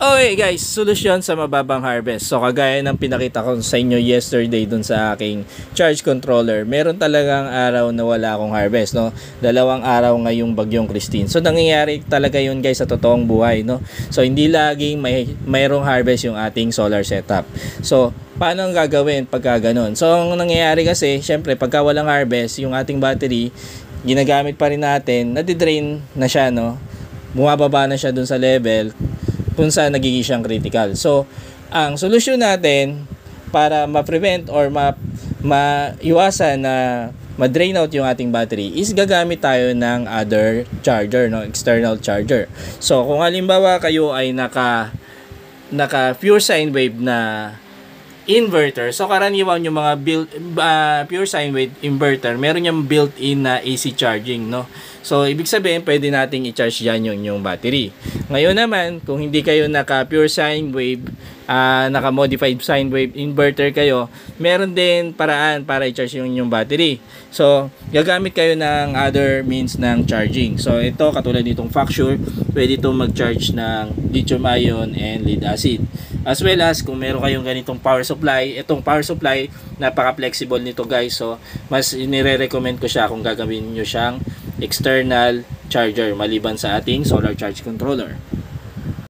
Okay guys, solusyon sa mababang harvest. So kagaya ng pinakita ko sa inyo yesterday dun sa aking charge controller, meron talagang araw na wala akong harvest, no? 2 araw ngayong bagyong Christine. So nangyayari talaga yun guys sa totoong buhay, no? So hindi laging mayroong harvest yung ating solar setup. So paano ang gagawin pagka ganun? So ang nangyayari kasi, syempre pagka walang harvest, yung ating battery, ginagamit pa rin natin, nadidrain na siya, no? Bumababa na siya dun sa level kung saan nagiging siyang critical. So, ang solusyon natin para ma-prevent or maiwasan na ma-drain out yung ating battery is gagamit tayo ng other charger, no? External charger. So, kung halimbawa kayo ay naka pure sine wave na inverter, so karaniwan yung mga pure sine wave inverter, meron yung built-in na AC charging, no? So, ibig sabihin, pwede nating i-charge dyan yung battery. Ngayon naman, kung hindi kayo naka pure sine wave, naka modified sine wave inverter kayo, meron din paraan para i-charge yung battery. So, gagamit kayo ng other means ng charging. So, ito, katulad nitong Facture, pwede itong mag-charge ng lithium ion and lead acid. As well as, kung meron kayong ganitong power supply, itong power supply, napaka-flexible nito guys. So, mas nire-recommend ko siya kung gagawin nyo siyang external charger maliban sa ating solar charge controller.